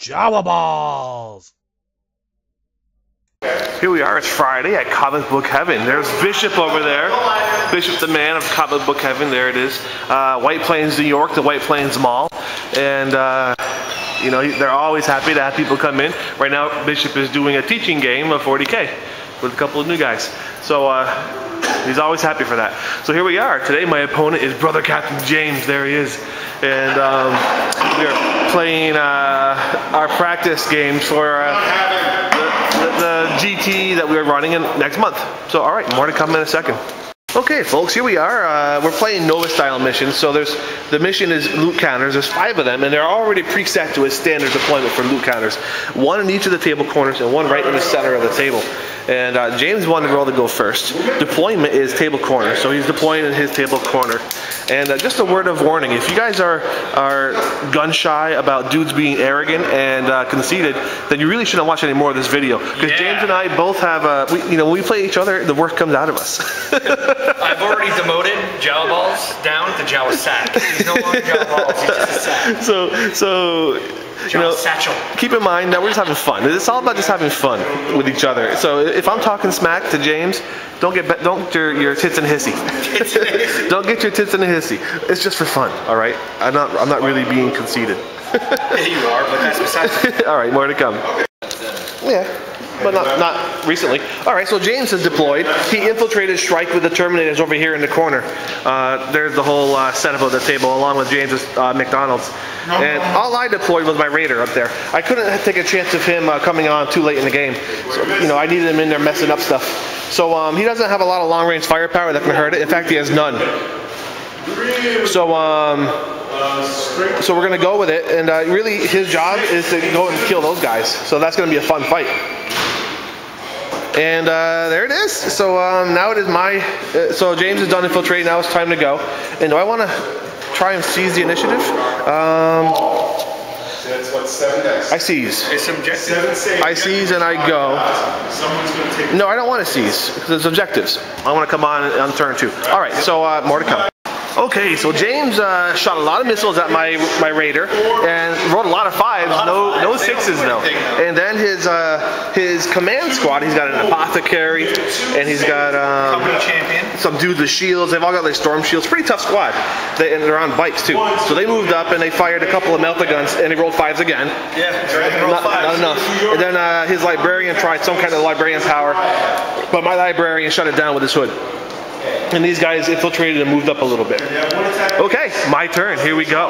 Jawaballs! Here we are, it's Friday at Comic Book Heaven. There's Bishop over there. Bishop the man of Comic Book Heaven, there it is. White Plains, New York, the White Plains Mall. And, you know, they're always happy to have people come in. Right now, Bishop is doing a teaching game of 40K with a couple of new guys. So, he's always happy for that. So here we are. Today my opponent is Brother Captain James. There he is. And we are playing our practice games for the GT that we're running in next month. So alright, more to come in a second. Okay folks, here we are. We're playing Nova style missions. So the mission is loot counters. There's 5 of them and they're already preset to a standard deployment for loot counters. 1 in each of the table corners and 1 right in the center of the table. And James wanted to roll to go first. Deployment is table corner, so he's deploying in his table corner. And just a word of warning, if you guys are gun shy about dudes being arrogant and conceited, then you really shouldn't watch any more of this video. Because James and I both have, when we play each other, the worst comes out of us. I've already demoted Jawaballs down to Jawasack. He's no longer Jawaballs, he's just a sack. So you know, keep in mind that we're just having fun. It's all about just having fun with each other. So if I'm talking smack to James, don't get your tits in a hissy. Don't get your tits in a hissy. It's just for fun, all right? I'm not really being conceited. Yeah, you are, but that's besides. All right, more to come. Yeah. But not recently. Alright, so James has deployed. He infiltrated Strike with the Terminators over here in the corner. There's the whole setup of the table along with James's McDonald's. And all I deployed was my Raider up there. I couldn't take a chance of him coming on too late in the game. So, you know, I needed him in there messing up stuff. So he doesn't have a lot of long-range firepower that can hurt it. In fact, he has none. So we're going to go with it. And really, his job is to go and kill those guys. So that's going to be a fun fight. And there it is. So now it is my. So James is done infiltrating. Now it's time to go. And do I want to try and seize the initiative? That's what, 7 dice. I seize. It's objective. I seize and I go. Someone's going to take. No, I don't want to seize. There's objectives. I want to come on turn 2. All right. So more to come. Okay, so James shot a lot of missiles at my Raider and rolled a lot of 5s, no 6s though. And then his command squad, he's got an apothecary and he's got some dudes with shields. They've all got like storm shields. Pretty tough squad. And they're on bikes too. So they moved up and they fired a couple of melta guns and they rolled 5s again. Yeah, not enough. And then his librarian tried some kind of librarian power, but my librarian shut it down with his hood. And these guys infiltrated and moved up a little bit. Okay, my turn. Here we go.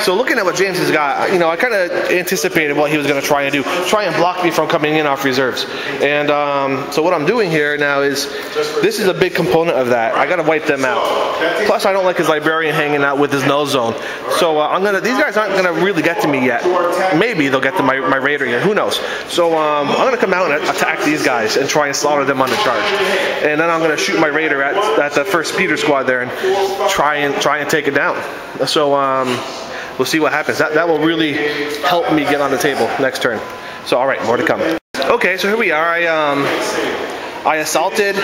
So looking at what James has got, you know, I kind of anticipated what he was going to try and do. Try and block me from coming in off reserves. And so what I'm doing here now is, this is a big component of that. I got to wipe them out. Plus, I don't like his librarian hanging out with his null zone. So these guys aren't going to really get to me yet. Maybe they'll get to my Raider yet. Who knows? So I'm going to come out and attack these guys and try and slaughter them on the charge. And then I'm going to shoot my Raider at the first Peter squad there and try and take it down. So we'll see what happens. That will really help me get on the table next turn. So all right, more to come. Okay, so here we are. I assaulted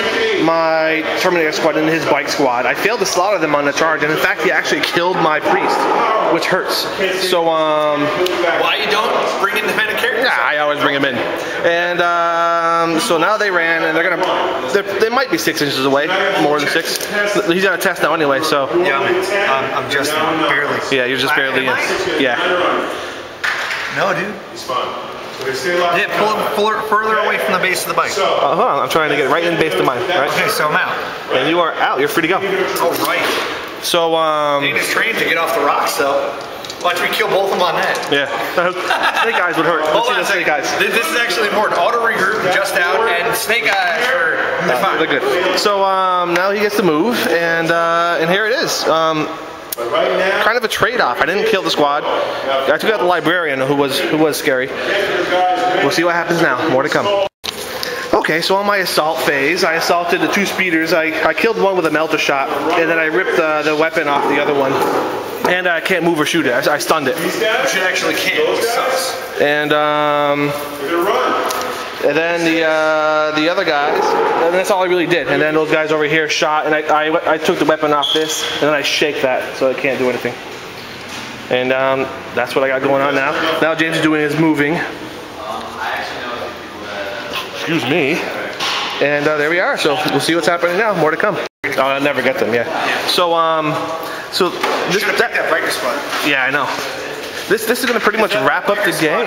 my Terminator squad and his bike squad. I failed to slaughter them on the charge, and in fact, he actually killed my priest, which hurts. So why you don't bring in the men of character? Yeah, I always bring him in. And so now they ran, and they might be 6 inches away, more than 6. He's got a test now anyway, so. Yeah, I'm just barely. Yeah, you're just barely in. Yeah. No, dude. It's fine. Yeah, pull it further away from the base of the bike. Hold on, I'm trying to get right in base to mine. Right? Okay, so I'm out. And you are out. You're free to go. Oh, right. So, Dana's trained to get off the rocks, though. Watch me kill both of them on that. Yeah. Snake eyes would hurt. Let's see the snake eyes. This is actually important. Auto regroup, just out, and snake eyes are fine. They're good. So now he gets to move, and here it is. Kind of a trade-off. I didn't kill the squad. I took out the librarian, who was scary. We'll see what happens now. More to come. Okay, so on my assault phase, I assaulted the 2 speeders. I killed one with a melter shot, and then I ripped the weapon off the other one. And I can't move or shoot it. I stunned it. Which it actually can't. It sucks. And then the other guys, and that's all I really did. And then those guys over here shot, and I took the weapon off this, and then I shake that, so it can't do anything. And that's what I got going on now. Now James is doing his moving. Excuse me. And there we are. So we'll see what's happening now. More to come. Oh, I'll never get them. Yeah. So this that biker squad. Yeah, I know. This is going to pretty much wrap up the game.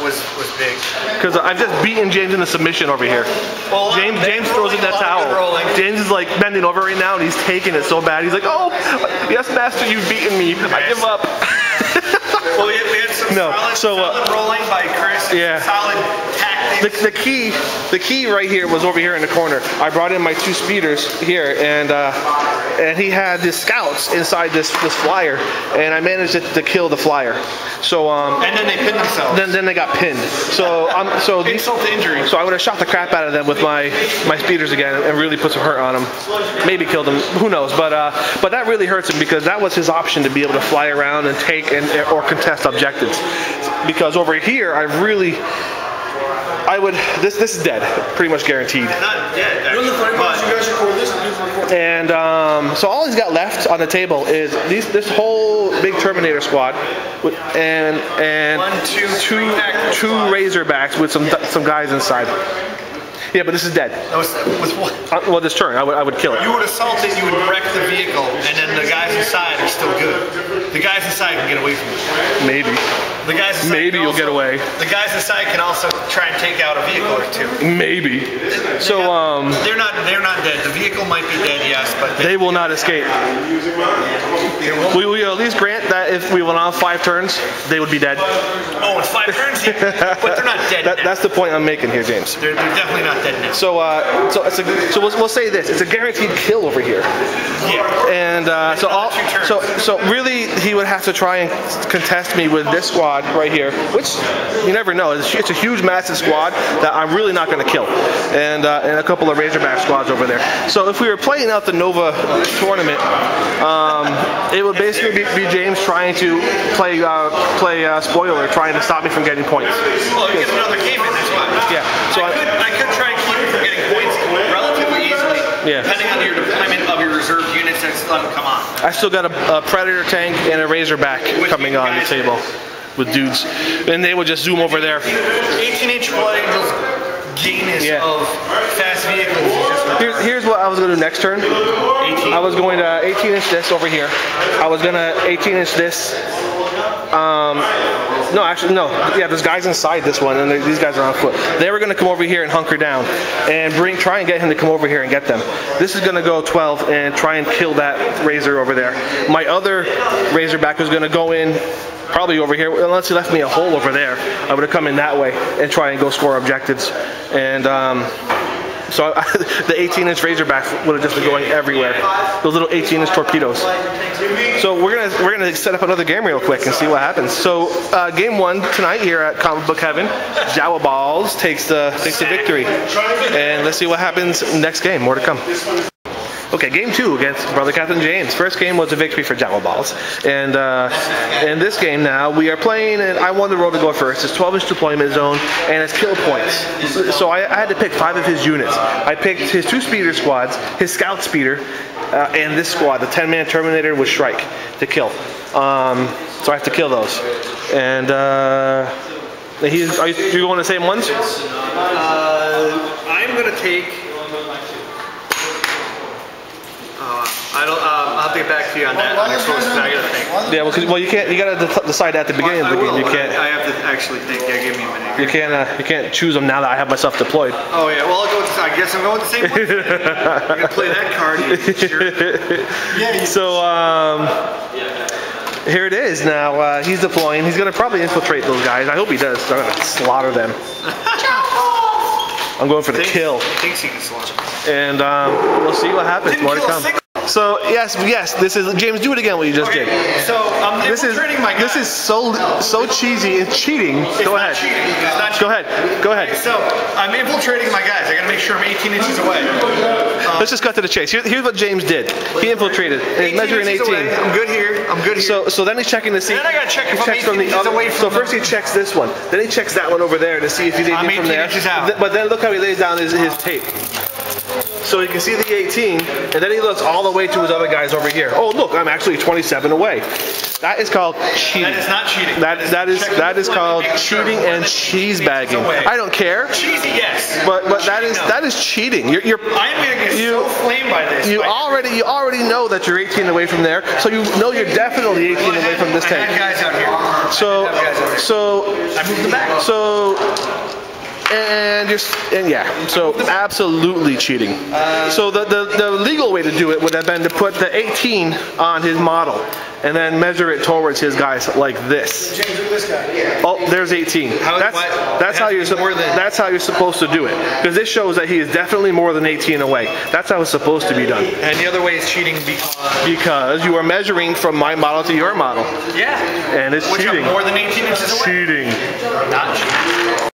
Was big. Because I've just beaten James into submission over here. Well, James throws in that towel. James is like bending over right now and he's taking it so bad. He's like, oh, yes, master, you've beaten me. I give up. Well, we had some solid rolling by Chris. Yeah. Solid tactics. The key right here was over here in the corner. I brought in my 2 speeders here, and he had the scouts inside this flyer, and I managed to kill the flyer. So and then they pinned themselves. Then they got pinned. So insult to injury. So I would have shot the crap out of them with my speeders again and really put some hurt on them. Maybe killed them. Who knows? But that really hurts him because that was his option to be able to fly around and take or contest objectives. Because over here, this is dead, pretty much guaranteed. Not dead. And so all he's got left on the table is this whole big Terminator squad, and two Razorbacks with some guys inside. Yeah, but this is dead. With what? Well, this turn, I would kill it. You would assault it, you would wreck the vehicle, and then the guys inside are still good. The guys inside can get away from you. Maybe. The guys inside Maybe you'll get away. The guys inside can also try and take out a vehicle or two. Maybe. So they're not dead. The vehicle might be dead, yes, but they will not escape. We at least grant that if we will not have 5 turns, they would be dead. Oh, it's 5 turns? Yeah. But they're not dead. That's the point I'm making here, James. They're definitely not dead now. So we'll say this: it's a guaranteed kill over here. Yeah. And so really, he would have to try and contest me with this squad right here, which you never know. It's a huge, massive squad that I'm really not going to kill, and a couple of Razorback squads over there. So if we were playing out the Nova tournament, it would basically be James trying to play spoiler, trying to stop me from getting points. Well, you get another game in, that's fine. Yeah. So I could try and keep you from getting points relatively easily, depending on your deployment of your reserve units that still haven't come on. I still got a Predator tank and a Razorback coming on the table with dudes, and they would just zoom over there. 18-inch Blood Angels gayness of fast vehicles. Here's what I was going to do next turn. 18. I was going to 18-inch this over here. I was going to 18-inch this. No, actually, no. Yeah, there's guys inside this one, and these guys are on foot. They were going to come over here and hunker down and try and get him to come over here and get them. This is going to go 12 and try and kill that Razor over there. My other Razorback was going to go in probably over here, unless he left me a hole over there. I would have come in that way and try and go score objectives. And so the 18-inch Razorback would have just been going everywhere. Those little 18-inch torpedoes. So we're gonna set up another game real quick and see what happens. So game 1 tonight here at Comic Book Heaven, Jawaballs takes the victory. And let's see what happens next game. More to come. Okay, game 2 against Brother Captain James. First game was a victory for Jawaballs. And in this game now, we are playing, and I won the roll to go first. It's 12-inch deployment zone, and it's kill points. So I had to pick 5 of his units. I picked his 2 speeder squads, his scout speeder, and this squad, the 10-man Terminator with Shrike, to kill. So I have to kill those. And are you going the same ones? I'm going to take... I'll have to get back to you on that. I gotta think. Yeah, well, you can't. You gotta decide at the beginning of the game. You can't. I have to actually think. Yeah, give me a minute. You can't choose them now that I have myself deployed. Oh yeah. Well, I'll go with. I guess I'm going with the same one. You're gonna play that card. Yeah. So here it is. Now he's deploying. He's gonna probably infiltrate those guys. I hope he does. I'm gonna slaughter them. I'm going for the kill. Thinks he can slaughter. And we'll see what happens. More to come. So yes, this is James. Do it again. What you just did. So I'm infiltrating my guy. This is so cheesy and cheating. Go ahead. Go ahead. So I'm infiltrating my guys. I gotta make sure I'm 18 inches away. Let's just cut to the chase. Here's what James did. He infiltrated. He's measuring 18. Away. I'm good here. So then he's checking to see. And then I gotta check if I'm 18 inches away from. So first he checks this one. Then he checks that one over there to see if he's 18 from there. Inches out. But then look how he lays down his tape. So you can see the 18, and then he looks all the way to his other guys over here. Oh, look, I'm actually 27 away. That is called cheating. That is not cheating. That is called cheating and cheese bagging. I don't care. Cheesy, yes. But that is cheating. I'm gonna get so flamed by this. You already know that you're 18 away from there, so you know you're definitely 18 away from this tank. I had guys out here. So I moved them back. So absolutely cheating. So the legal way to do it would have been to put the 18 on his model and then measure it towards his guys like this. Oh, there's 18. That's how you're supposed to do it, because this shows that he is definitely more than 18 away. That's how it's supposed to be done. And the other way is cheating because you are measuring from my model to your model. Yeah. And it's cheating. More than 18 inches away. Cheating. Not cheating.